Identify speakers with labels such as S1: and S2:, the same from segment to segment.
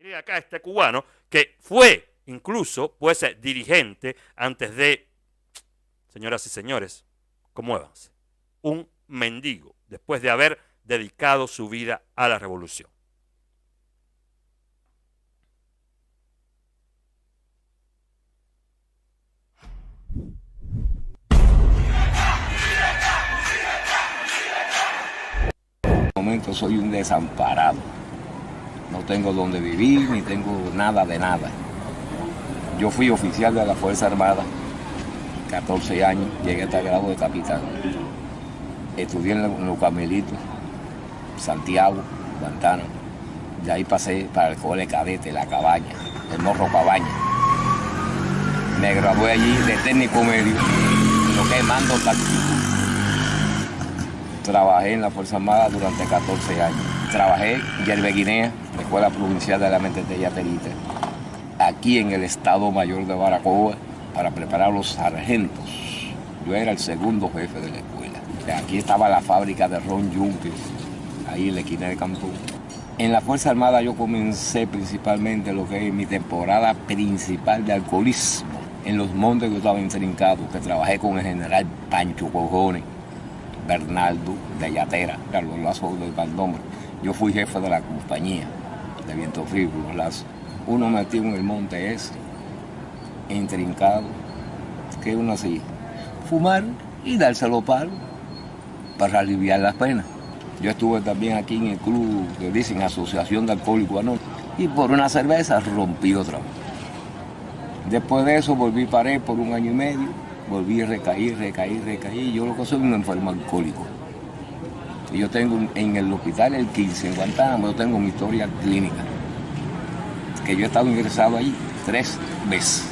S1: tener acá este cubano que fue incluso, pues, dirigente antes de, señoras y señores, conmuévanse, un mendigo, después de haber dedicado su vida a la revolución.
S2: En este momento soy un desamparado. No tengo donde vivir, ni tengo nada de nada. Yo fui oficial de la Fuerza Armada, 14 años, llegué hasta el grado de capitán. Estudié en los Carmelitos, Santiago, Guantánamo. De ahí pasé para el colegio cadete, La Cabaña, el Morro Cabaña. Me gradué allí de técnico medio, lo que es mando táctico. Trabajé en la Fuerza Armada durante 14 años. Trabajé en Yerbe Guinea, la Escuela Provincial de la Mente de Yaterita, aquí en el Estado Mayor de Baracoa, para preparar los sargentos. Yo era el segundo jefe de la escuela. Aquí estaba la fábrica de Ron Juncker, ahí en la esquina de Campón. En la Fuerza Armada yo comencé principalmente lo que es mi temporada principal de alcoholismo. En los montes yo estaba intrincado, que trabajé con el general Pancho Cojones, Bernardo de Yatera, Carlos Lazo de Valdombre. Yo fui jefe de la compañía de Viento Frío, los Lazos. Uno metido en el monte ese, intrincado, que uno hacía, fumar y dárselo palos para aliviar las penas. Yo estuve también aquí en el club que dicen Asociación de Alcohólicos Anónimos y por una cerveza rompí otra vez. Después de eso volví paré por 1 año y medio, volví a recaí. Yo lo que soy un enfermo alcohólico. Yo tengo en el hospital el 15 en Guantánamo, yo tengo mi historia clínica, que yo he estado ingresado allí 3 veces.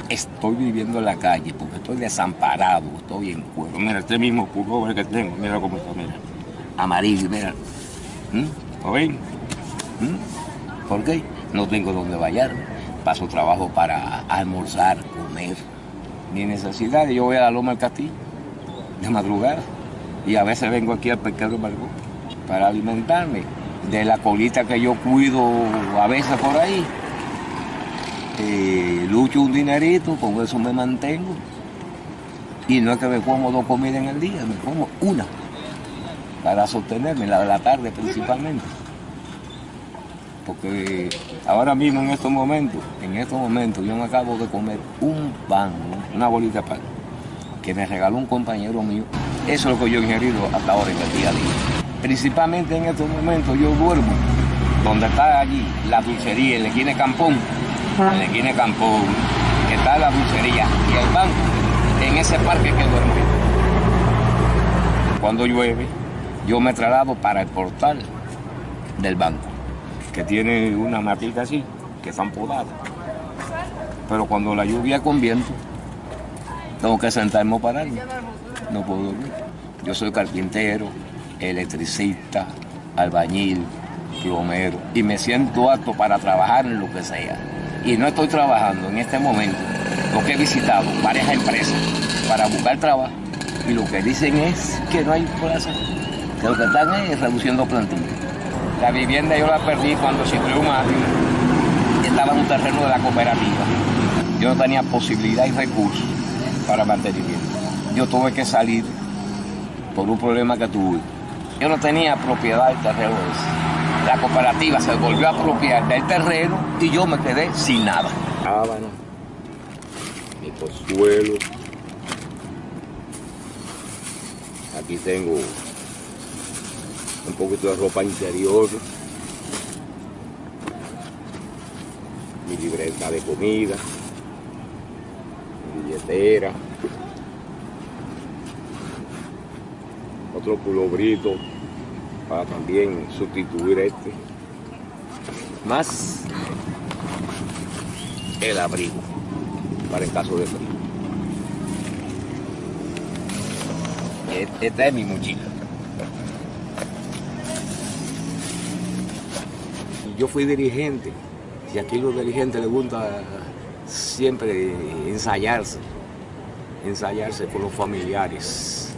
S2: Estoy viviendo en la calle porque estoy desamparado, estoy en cuero. Mira, este mismo pullover que tengo, mira cómo está, mira. Amarillo, mira. ¿Lo ven? ¿Por qué? No tengo dónde bañarme. Paso trabajo para almorzar, comer. Ni necesidad, yo voy a la Loma del Castillo de madrugada y a veces vengo aquí al Pesquero Margot para alimentarme de la colita que yo cuido a veces por ahí. Lucho un dinerito, con eso me mantengo. Y no es que me como 2 comidas en el día, me como 1 para sostenerme, la de la tarde principalmente. Porque ahora mismo en estos momentos yo me acabo de comer un pan, una bolita de pan, que me regaló un compañero mío. Eso es lo que yo he ingerido hasta ahora en el día a día. Principalmente en estos momentos yo duermo donde está allí la dulcería, en la esquina de Campón, que está la dulcería y el banco, en ese parque que duermo. Cuando llueve, yo me traslado para el portal del banco, que tiene una matita así, que están podadas. Pero cuando la lluvia con viento, tengo que sentarme a pararme. No puedo dormir. Yo soy carpintero, electricista, albañil, plomero, y me siento apto para trabajar en lo que sea. Y no estoy trabajando en este momento, lo que he visitado varias empresas para buscar trabajo, y lo que dicen es que no hay plaza, que lo que están es reduciendo plantillas. La vivienda yo la perdí cuando se creó estaba en un terreno de la cooperativa. Yo no tenía posibilidad y recursos para mantenimiento. Yo tuve que salir por un problema que tuve. Yo no tenía propiedad del terreno ese. La cooperativa se volvió a apropiar del terreno y yo me quedé sin nada. Sábana, mi consuelo. Aquí tengo un poquito de ropa interior, mi libreta de comida, mi billetera, otro pulobrito para también sustituir este, más el abrigo para el caso de frío. Esta es mi mochila. Yo fui dirigente, y aquí los dirigentes les gusta siempre ensayarse con los familiares.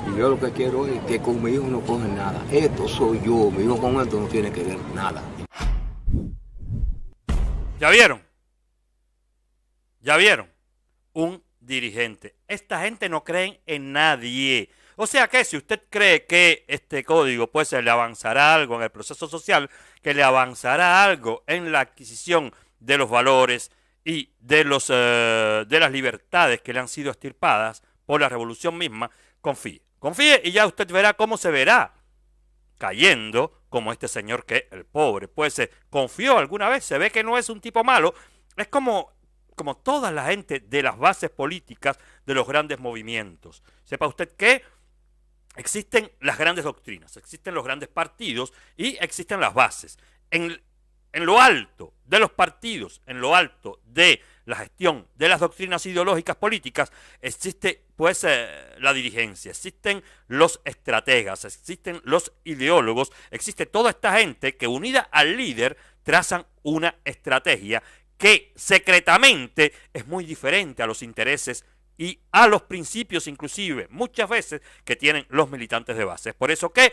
S2: Y yo lo que quiero es que con mi hijo no cogen nada. Esto soy yo, mi hijo con esto no tiene que ver nada.
S1: ¿Ya vieron? ¿Ya vieron? Un dirigente. Esta gente no cree en nadie. O sea que si usted cree que este código pues le avanzará algo en el proceso social, que le avanzará algo en la adquisición de los valores y de las libertades que le han sido extirpadas por la revolución misma, confíe. Confíe y ya usted verá cómo se verá cayendo como este señor que el pobre pues se confió alguna vez, se ve que no es un tipo malo, es como toda la gente de las bases políticas de los grandes movimientos. Sepa usted que existen las grandes doctrinas, existen los grandes partidos y existen las bases. En lo alto de los partidos, en lo alto de la gestión de las doctrinas ideológicas políticas, existe pues la dirigencia, existen los estrategas, existen los ideólogos, existe toda esta gente que unida al líder trazan una estrategia que secretamente es muy diferente a los intereses y a los principios inclusive muchas veces que tienen los militantes de base. Es por eso que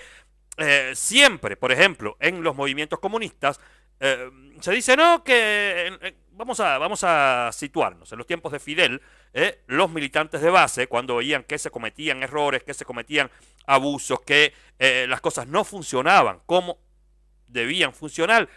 S1: siempre, por ejemplo, en los movimientos comunistas, se dice, no, que vamos a situarnos. En los tiempos de Fidel, los militantes de base, cuando veían que se cometían errores, que se cometían abusos, que las cosas no funcionaban como debían funcionar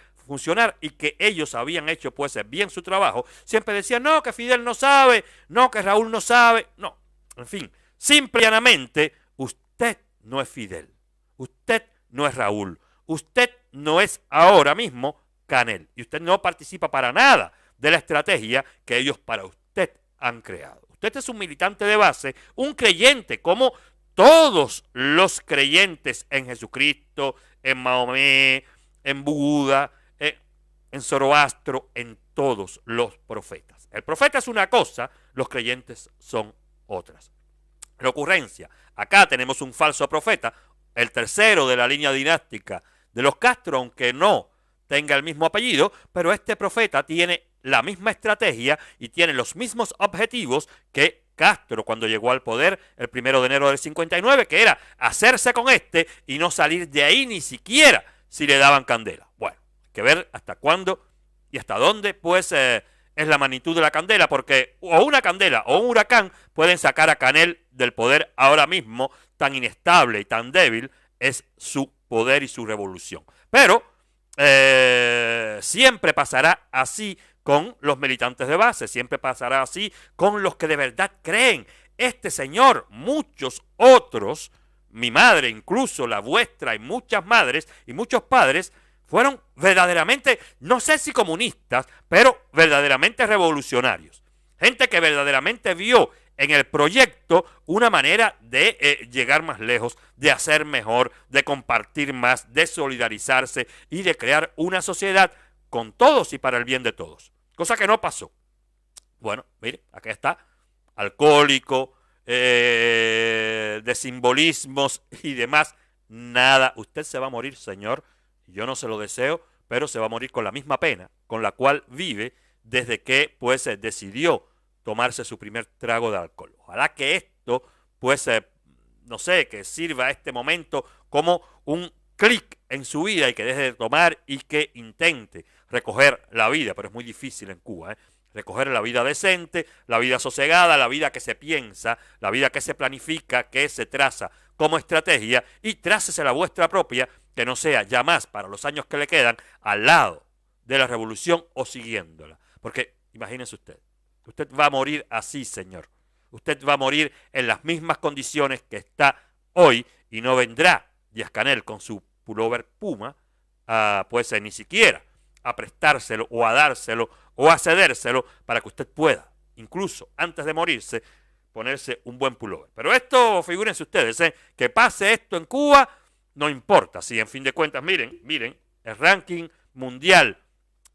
S1: y que ellos habían hecho pues bien su trabajo, siempre decían, no, que Fidel no sabe, no, que Raúl no sabe, no, en fin, simple y llanamente, usted no es Fidel, usted no es Raúl, usted no es ahora mismo Canel, y usted no participa para nada de la estrategia que ellos para usted han creado. Usted es un militante de base, un creyente, como todos los creyentes en Jesucristo, en Mahomet, en Buda, en Zoroastro, en todos los profetas. El profeta es una cosa, los creyentes son otras. La ocurrencia, acá tenemos un falso profeta, el tercero de la línea dinástica de los Castro, aunque no tenga el mismo apellido, pero este profeta tiene la misma estrategia y tiene los mismos objetivos que Castro cuando llegó al poder el 1 de enero del 59, que era hacerse con este y no salir de ahí ni siquiera si le daban candela. Bueno, hay que ver hasta cuándo y hasta dónde pues es la magnitud de la candela, porque o una candela o un huracán pueden sacar a Canel del poder ahora mismo, tan inestable y tan débil es su poder y su revolución. Pero siempre pasará así con los militantes de base, siempre pasará así con los que de verdad creen. Este señor, muchos otros, mi madre, incluso la vuestra y muchas madres y muchos padres, fueron verdaderamente, no sé si comunistas, pero verdaderamente revolucionarios. Gente que verdaderamente vio en el proyecto una manera de llegar más lejos, de hacer mejor, de compartir más, de solidarizarse y de crear una sociedad con todos y para el bien de todos. Cosa que no pasó. Bueno, mire, acá está, alcohólico, de simbolismos y demás, nada. Usted se va a morir, señor, yo no se lo deseo, pero se va a morir con la misma pena con la cual vive desde que pues decidió tomarse su primer trago de alcohol. Ojalá que esto pues no sé, que sirva a este momento como un clic en su vida y que deje de tomar y que intente recoger la vida, pero es muy difícil en Cuba, recoger la vida decente, la vida sosegada, la vida que se piensa, la vida que se planifica, que se traza como estrategia, y trácese la vuestra propia, que no sea ya más para los años que le quedan al lado de la revolución o siguiéndola. Porque imagínense usted va a morir así, señor. Usted va a morir en las mismas condiciones que está hoy y no vendrá Díaz-Canel con su pullover Puma, pues ni siquiera a prestárselo o a dárselo o a cedérselo para que usted pueda, incluso antes de morirse, ponerse un buen pullover. Pero esto, figúrense ustedes, que pase esto en Cuba, no importa. Si en fin de cuentas, miren, el ranking mundial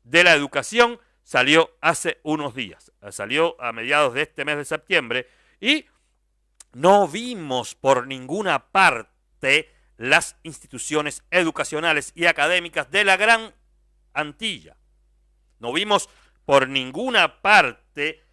S1: de la educación salió hace unos días, salió a mediados de este mes de septiembre y no vimos por ninguna parte las instituciones educacionales y académicas de la Gran Antilla. No vimos por ninguna parte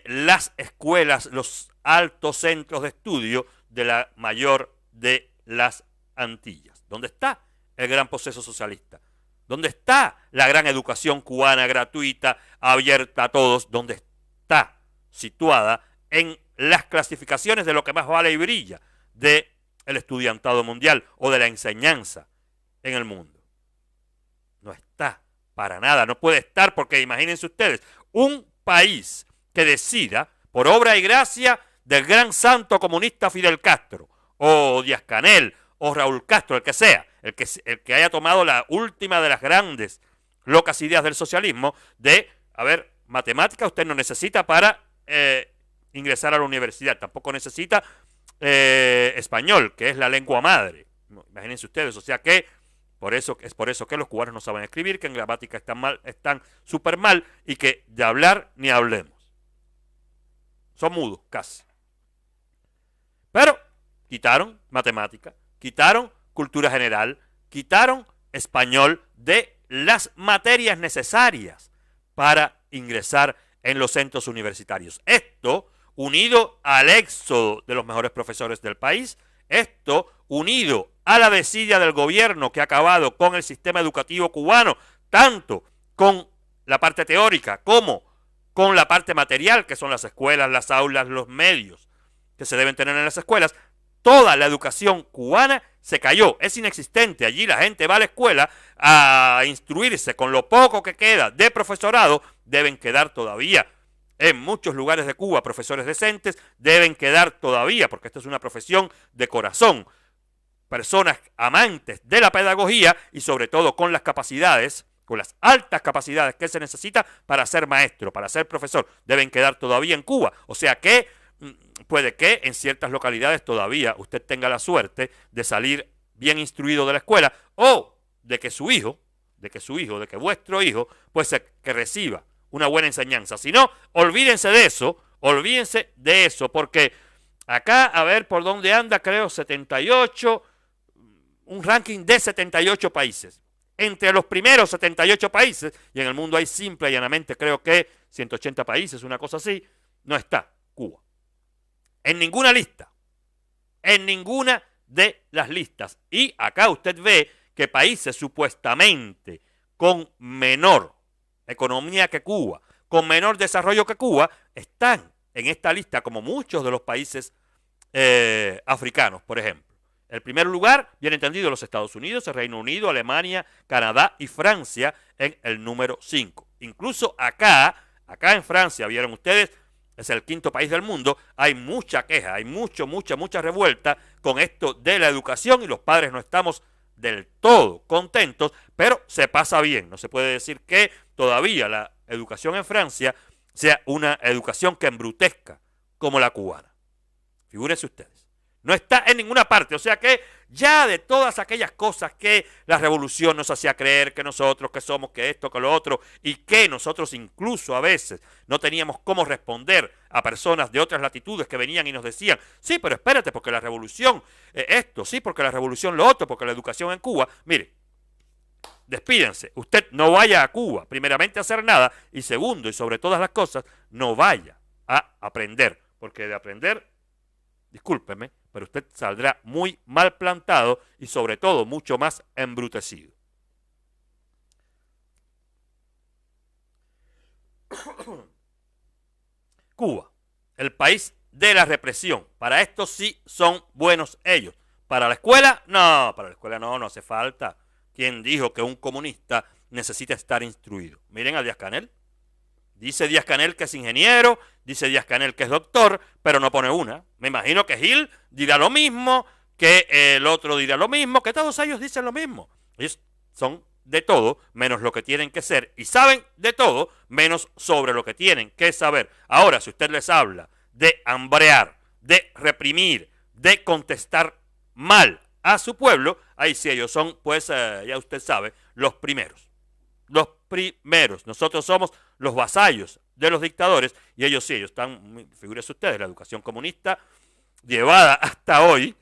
S1: las escuelas, los altos centros de estudio de la mayor de las Antillas. ¿Dónde está el gran proceso socialista? ¿Dónde está la gran educación cubana gratuita, abierta a todos? ¿Dónde está situada en las clasificaciones de lo que más vale y brilla del estudiantado mundial o de la enseñanza en el mundo? No está para nada, no puede estar, porque imagínense ustedes, un país que decida, por obra y gracia del gran santo comunista Fidel Castro, o Díaz-Canel, o Raúl Castro, el que sea, el que haya tomado la última de las grandes locas ideas del socialismo, de, a ver, matemática usted no necesita para ingresar a la universidad, tampoco necesita español, que es la lengua madre. Imagínense ustedes, o sea que es por eso que los cubanos no saben escribir, que en gramática están súper mal, y que de hablar ni hablemos. Son mudos, casi. Pero quitaron matemática, quitaron cultura general, quitaron español de las materias necesarias para ingresar en los centros universitarios. Esto, unido al éxodo de los mejores profesores del país, esto, unido a la desidia del gobierno que ha acabado con el sistema educativo cubano, tanto con la parte teórica como con la parte material, que son las escuelas, las aulas, los medios que se deben tener en las escuelas, toda la educación cubana se cayó, es inexistente. Allí la gente va a la escuela a instruirse con lo poco que queda de profesorado. Deben quedar todavía en muchos lugares de Cuba profesores decentes, deben quedar todavía, porque esta es una profesión de corazón, personas amantes de la pedagogía y sobre todo con las capacidades, con las altas capacidades que se necesita para ser maestro, para ser profesor, deben quedar todavía en Cuba. O sea que puede que en ciertas localidades todavía usted tenga la suerte de salir bien instruido de la escuela, o de que su hijo, de que vuestro hijo, pues que reciba una buena enseñanza. Si no, olvídense de eso, porque acá, a ver por dónde anda, creo 78, un ranking de 78 países. Entre los primeros 78 países, y en el mundo hay simple y llanamente creo que 180 países, una cosa así, no está Cuba. En ninguna lista, en ninguna de las listas. Y acá usted ve que países supuestamente con menor economía que Cuba, con menor desarrollo que Cuba, están en esta lista, como muchos de los países africanos, por ejemplo. El primer lugar, bien entendido, los Estados Unidos, el Reino Unido, Alemania, Canadá y Francia en el número 5. Incluso acá en Francia, vieron ustedes, es el quinto país del mundo, hay mucha queja, hay mucha revuelta con esto de la educación y los padres no estamos del todo contentos, pero se pasa bien. No se puede decir que todavía la educación en Francia sea una educación que embrutezca como la cubana. Figúrense ustedes. No está en ninguna parte, o sea que ya de todas aquellas cosas que la revolución nos hacía creer que nosotros, que somos, que esto, que lo otro, y que nosotros incluso a veces no teníamos cómo responder a personas de otras latitudes que venían y nos decían, sí, pero espérate, porque la revolución esto, sí, porque la revolución lo otro, porque la educación en Cuba, mire, despídense, usted no vaya a Cuba, primeramente a hacer nada, y segundo, y sobre todas las cosas, no vaya a aprender, porque de aprender, discúlpeme, pero usted saldrá muy mal plantado y sobre todo mucho más embrutecido. Cuba, el país de la represión. Para esto sí son buenos ellos. Para la escuela, no hace falta. ¿Quién dijo que un comunista necesita estar instruido? Miren a Díaz-Canel. Dice Díaz-Canel que es ingeniero, dice Díaz-Canel que es doctor, pero no pone una. Me imagino que Gil dirá lo mismo, que el otro dirá lo mismo, que todos ellos dicen lo mismo. Ellos son de todo menos lo que tienen que ser y saben de todo menos sobre lo que tienen que saber. Ahora, si usted les habla de hambrear, de reprimir, de contestar mal a su pueblo, ahí sí ellos son, pues ya usted sabe, los primeros. Los primeros. Nosotros somos los vasallos de los dictadores y ellos sí, ellos están, figúrense ustedes, la educación comunista llevada hasta hoy,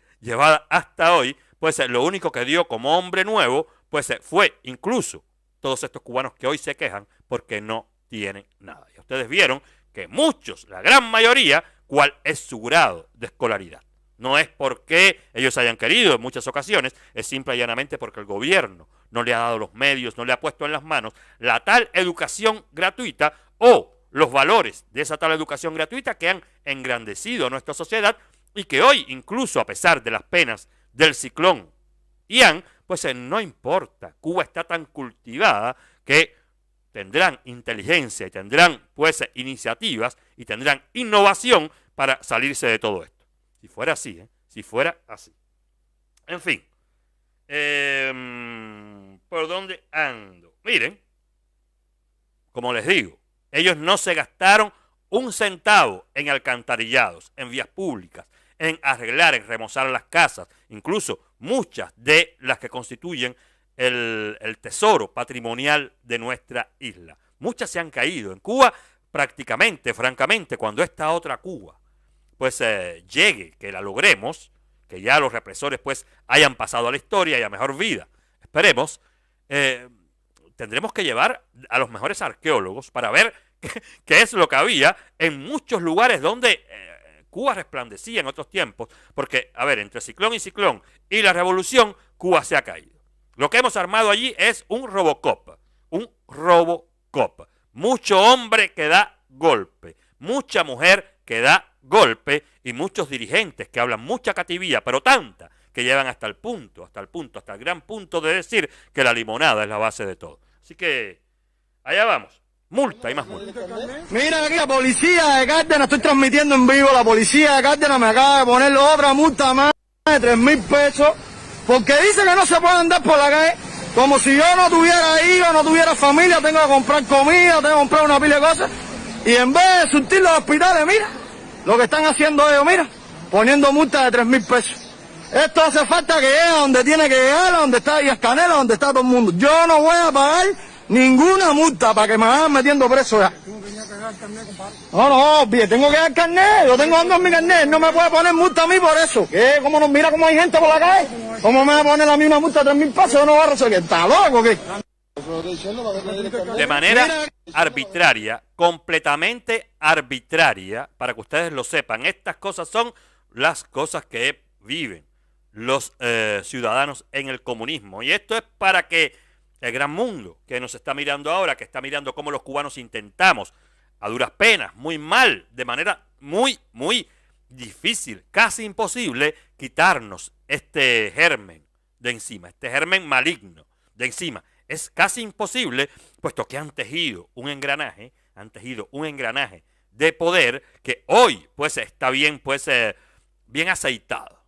S1: pues lo único que dio como hombre nuevo, pues fue incluso todos estos cubanos que hoy se quejan porque no tienen nada. Y ustedes vieron que muchos, la gran mayoría, cuál es su grado de escolaridad. No es porque ellos hayan querido en muchas ocasiones, es simple y llanamente porque el gobierno no le ha dado los medios, no le ha puesto en las manos la tal educación gratuita o los valores de esa tal educación gratuita que han engrandecido a nuestra sociedad y que hoy, incluso a pesar de las penas del ciclón Ian, pues no importa. Cuba está tan cultivada que tendrán inteligencia y tendrán pues iniciativas y tendrán innovación para salirse de todo esto. Si fuera así, si fuera así. En fin, ¿por dónde ando? Miren, como les digo, ellos no se gastaron un centavo en alcantarillados, en vías públicas, en arreglar, en remozar las casas, incluso muchas de las que constituyen el tesoro patrimonial de nuestra isla. Muchas se han caído. En Cuba, prácticamente, francamente, cuando esta otra Cuba pues llegue, que la logremos, que ya los represores pues hayan pasado a la historia y a mejor vida, esperemos, tendremos que llevar a los mejores arqueólogos para ver qué es lo que había en muchos lugares donde Cuba resplandecía en otros tiempos, porque, a ver, entre ciclón y la revolución, Cuba se ha caído. Lo que hemos armado allí es un Robocop, mucho hombre que da golpe, mucha mujer que da golpe y muchos dirigentes que hablan mucha cativía, pero tanta, que llevan hasta el gran punto de decir que la limonada es la base de todo. Así que, allá vamos. Multa y más multa.
S3: Mira aquí, la policía de Cárdenas, estoy transmitiendo en vivo, la policía de Cárdenas me acaba de poner otra multa más de 3,000 pesos, porque dice que no se puede andar por la calle, como si yo no tuviera hijos, no tuviera familia, tengo que comprar comida, tengo que comprar una pila de cosas, y en vez de surtir los hospitales, mira, lo que están haciendo ellos, mira, poniendo multas de 3,000 pesos. Esto hace falta que llegue a donde tiene que llegar, a donde está Díaz Canel, a donde está todo el mundo. Yo no voy a pagar ninguna multa para que me vayan metiendo preso ya. No, bien, tengo que dar carnet, yo tengo dando mi carnet, no me puede poner multa a mí por eso. ¿Qué? ¿Cómo no mira cómo hay gente por la calle? ¿Cómo me va a poner a mí una multa de 3,000 pesos? Yo no voy a resolver. ¿Está loco o qué?
S1: De manera arbitraria, completamente arbitraria, para que ustedes lo sepan, estas cosas son las cosas que viven los ciudadanos en el comunismo. Y esto es para que el gran mundo que nos está mirando ahora, que está mirando cómo los cubanos intentamos, a duras penas, muy mal, de manera muy difícil, casi imposible, quitarnos este germen de encima, este germen maligno de encima. Es casi imposible, puesto que han tejido un engranaje de poder que hoy pues está bien, bien aceitado.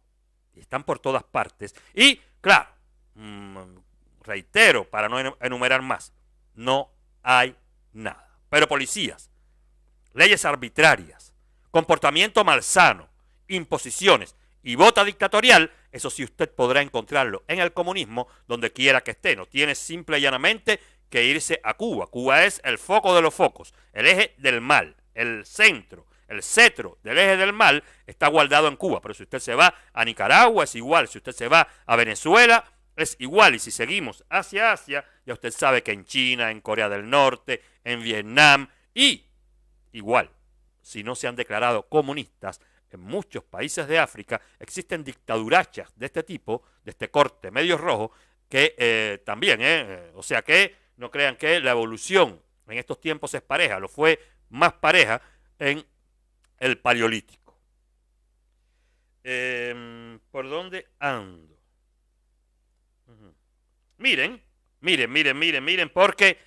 S1: Y están por todas partes. Y, claro, reitero, para no enumerar más, no hay nada. Pero policías, leyes arbitrarias, comportamiento malsano, imposiciones y vota dictatorial, eso sí usted podrá encontrarlo en el comunismo donde quiera que esté. No tiene simple y llanamente que irse a Cuba. Cuba es el foco de los focos, el eje del mal, el centro. El cetro del eje del mal está guardado en Cuba, pero si usted se va a Nicaragua es igual, si usted se va a Venezuela es igual, y si seguimos hacia Asia, ya usted sabe que en China, en Corea del Norte, en Vietnam, y igual, si no se han declarado comunistas, en muchos países de África existen dictadurachas de este tipo, de este corte medio rojo, que también, o sea que no crean que la evolución en estos tiempos es pareja, lo fue más pareja en el Paleolítico. ¿Por dónde ando? Miren, porque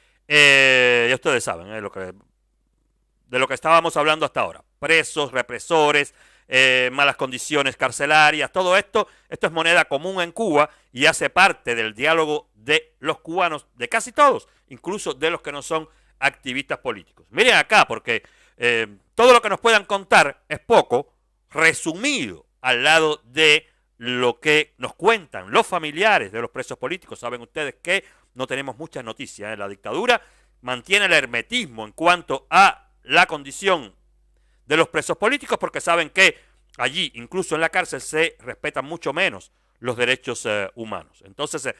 S1: ya ustedes saben de lo que estábamos hablando hasta ahora. Presos, represores, malas condiciones carcelarias, todo esto es moneda común en Cuba y hace parte del diálogo de los cubanos, de casi todos, incluso de los que no son activistas políticos. Miren acá, porque todo lo que nos puedan contar es poco, resumido al lado de lo que nos cuentan los familiares de los presos políticos. Saben ustedes que no tenemos muchas noticias. La dictadura mantiene el hermetismo en cuanto a la condición de los presos políticos porque saben que allí, incluso en la cárcel, se respetan mucho menos los derechos humanos. Entonces,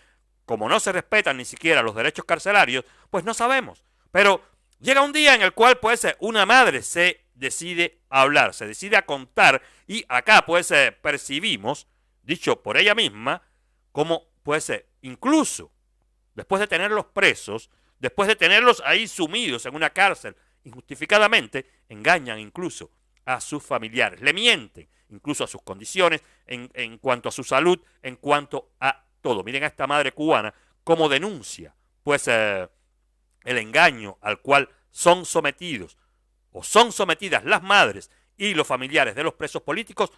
S1: como no se respetan ni siquiera los derechos carcelarios, pues no sabemos. Pero llega un día en el cual pues una madre se decide hablar, se decide a contar, y acá pues percibimos, dicho por ella misma, como pues incluso después de tenerlos presos, después de tenerlos ahí sumidos en una cárcel injustificadamente, engañan incluso a sus familiares, le mienten incluso a sus condiciones, en cuanto a su salud, en cuanto a todo. Miren a esta madre cubana cómo denuncia pues el engaño al cual son sometidos o son sometidas las madres y los familiares de los presos políticos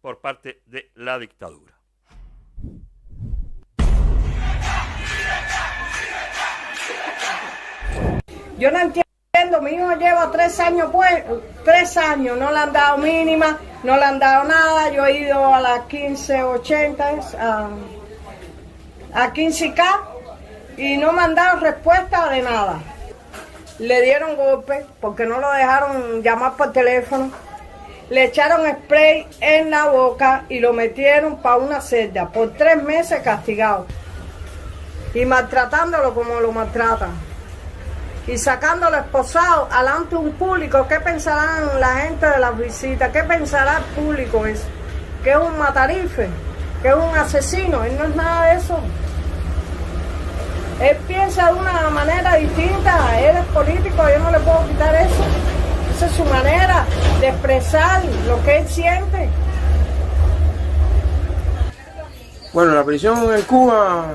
S1: por parte de la dictadura.
S4: Yo no entiendo, mi hijo lleva 3 años, pues, 3 años, no le han dado mínima, no le han dado nada. Yo he ido a las 1580, a 15K, y no me han dado respuesta de nada. Le dieron golpe porque no lo dejaron llamar por teléfono. Le echaron spray en la boca y lo metieron para una celda por 3 meses castigado. Y maltratándolo como lo maltratan. Y sacándolo esposado alante un público. ¿Qué pensarán la gente de las visitas? ¿Qué pensará el público eso? ¿Que es un matarife? ¿Que es un asesino? Él no es nada de eso. Él piensa de una manera distinta. Él es político, yo no le puedo quitar eso. Esa es su manera de expresar lo que él siente.
S5: Bueno, la prisión en Cuba,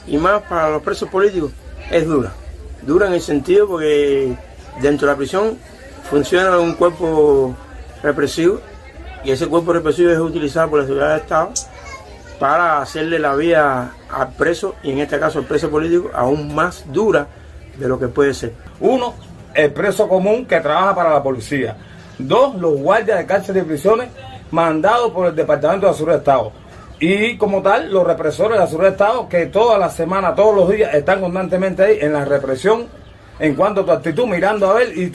S5: y más para los presos políticos, es dura. Dura en el sentido porque dentro de la prisión funciona un cuerpo represivo, y ese cuerpo represivo es utilizado por la seguridad del Estado para hacerle la vida al preso, y en este caso al preso político, aún más dura de lo que puede ser.
S6: 1, el preso común que trabaja para la policía. 2, los guardias de cárceles y prisiones mandados por el Departamento de la Seguridad del Estado. Y como tal, los represores de la Seguridad del Estado, que toda la semana, todos los días, están constantemente ahí en la represión en cuanto a tu actitud, mirando a ver y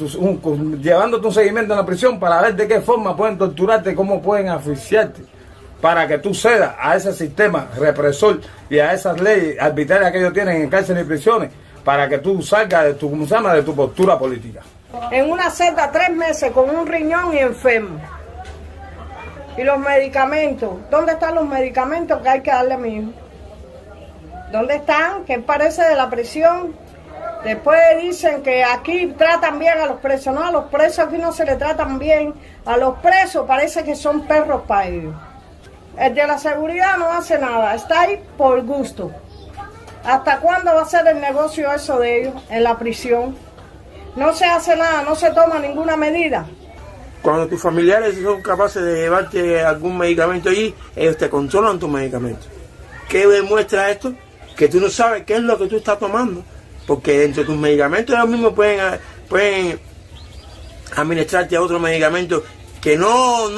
S6: llevándote un seguimiento en la prisión para ver de qué forma pueden torturarte, cómo pueden asfixiarte, para que tú cedas a ese sistema represor y a esas leyes arbitrarias que ellos tienen en cárceles y prisiones, para que tú salgas de tu, ¿cómo se llama?, de tu postura política.
S4: En una celda 3 meses con un riñón y enfermo. Y los medicamentos, ¿dónde están los medicamentos que hay que darle a mi hijo? ¿Dónde están? ¿Qué parece de la prisión? Después dicen que aquí tratan bien a los presos. No, a los presos aquí no se le tratan bien. A los presos parece que son perros para ellos. El de la seguridad no hace nada, está ahí por gusto. ¿Hasta cuándo va a ser el negocio eso de ellos en la prisión? No se hace nada, no se toma ninguna medida.
S5: Cuando tus familiares son capaces de llevarte algún medicamento allí, ellos te controlan tus medicamentos. ¿Qué demuestra esto? Que tú no sabes qué es lo que tú estás tomando. Porque dentro de tus medicamentos ellos mismos pueden administrarte a otro medicamento que no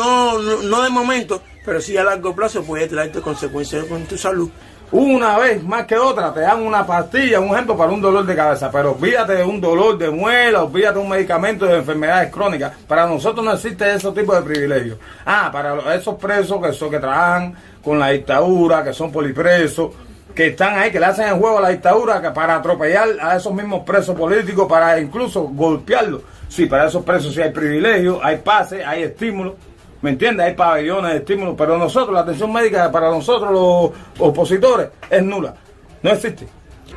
S5: de momento, pero sí a largo plazo puede traerte consecuencias con tu salud.
S6: Una vez más que otra te dan una pastilla, un ejemplo, para un dolor de cabeza, pero olvídate de un dolor de muela, olvídate de un medicamento de enfermedades crónicas. Para nosotros no existe ese tipo de privilegios. Para esos presos que trabajan con la dictadura, que son polipresos, que están ahí, que le hacen el juego a la dictadura, que para atropellar a esos mismos presos políticos, para incluso golpearlos. Sí, para esos presos sí hay privilegios, hay pases, hay estímulos. ¿Me entiendes? Hay pabellones de estímulos, pero nosotros, la atención médica para nosotros los opositores es nula, no existe.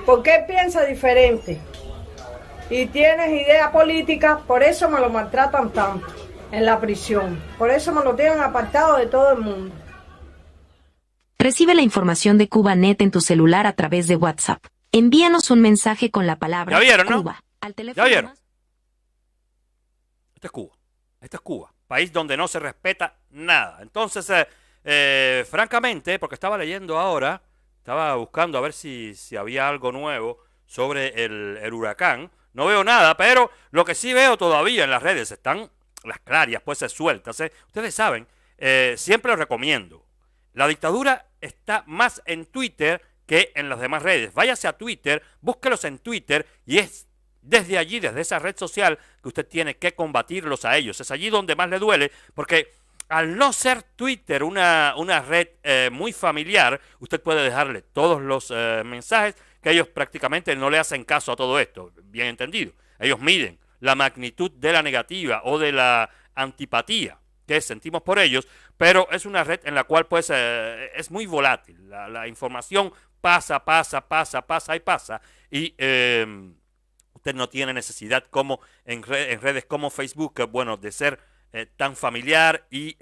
S4: ¿Por qué piensa diferente? Y tienes idea política, por eso me lo maltratan tanto en la prisión, por eso me lo tienen apartado de todo el mundo.
S7: Recibe la información de CubaNet en tu celular a través de WhatsApp. Envíanos un mensaje con la palabra
S1: ¿Ya vieron, no?
S7: Cuba al teléfono.
S1: ¿Ya vieron? Esto es Cuba. Esto es Cuba. País donde no se respeta nada. Entonces, francamente, porque estaba leyendo ahora, estaba buscando a ver si había algo nuevo sobre el huracán. No veo nada, pero lo que sí veo todavía en las redes están las clarias, pues se sueltas. Ustedes saben, siempre los recomiendo. La dictadura está más en Twitter que en las demás redes. Váyase a Twitter, búsquelos en Twitter y es desde allí, desde esa red social, que usted tiene que combatirlos a ellos. Es allí donde más le duele, porque al no ser Twitter una red muy familiar, usted puede dejarle todos los mensajes que ellos prácticamente no le hacen caso a todo esto. Bien entendido. Ellos miden la magnitud de la negativa o de la antipatía que sentimos por ellos, pero es una red en la cual pues es muy volátil. La información pasa y pasa, y usted no tiene necesidad como en redes como Facebook, bueno, de ser tan familiar, y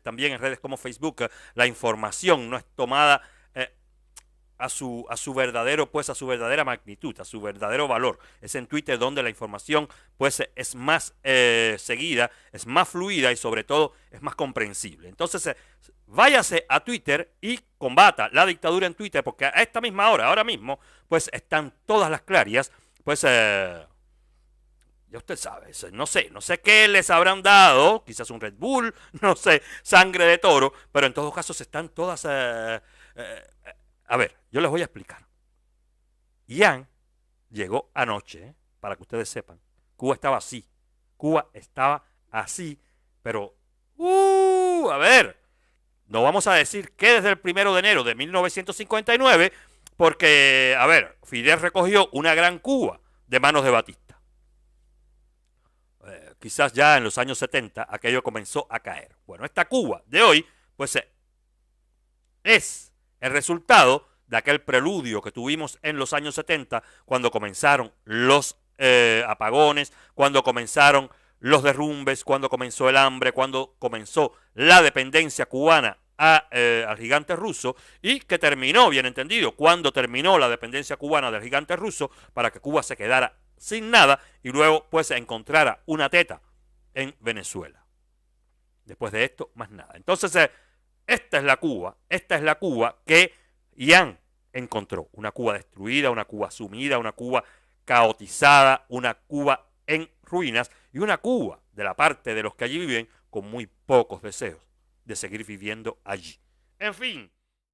S1: también en redes como Facebook la información no es tomada a su verdadero, pues a su verdadera magnitud, a su verdadero valor. Es en Twitter donde la información pues es más seguida, es más fluida y sobre todo es más comprensible. Entonces váyase a Twitter y combata la dictadura en Twitter, porque a esta misma hora, ahora mismo, pues están todas las clarias, pues ya usted sabe, no sé qué les habrán dado, quizás un Red Bull, no sé, sangre de toro, pero en todos casos están todas... a ver, yo les voy a explicar. Ian llegó anoche, para que ustedes sepan. Cuba estaba así. Cuba estaba así, pero... a ver, no vamos a decir que desde el 1 de enero de 1959, porque, a ver, Fidel recogió una gran Cuba de manos de Batista. Quizás ya en los años 70 aquello comenzó a caer. Bueno, esta Cuba de hoy, pues es el resultado de aquel preludio que tuvimos en los años 70, cuando comenzaron los apagones, cuando comenzaron los derrumbes, cuando comenzó el hambre, cuando comenzó la dependencia cubana al gigante ruso, y que terminó, bien entendido, cuando terminó la dependencia cubana del gigante ruso, para que Cuba se quedara sin nada y luego pues encontrara una teta en Venezuela. Después de esto, más nada. Entonces, esta es la Cuba que Ian encontró. Una Cuba destruida, una Cuba sumida, una Cuba caotizada, una Cuba en ruinas, y una Cuba de la parte de los que allí viven con muy pocos deseos de seguir viviendo allí. En fin,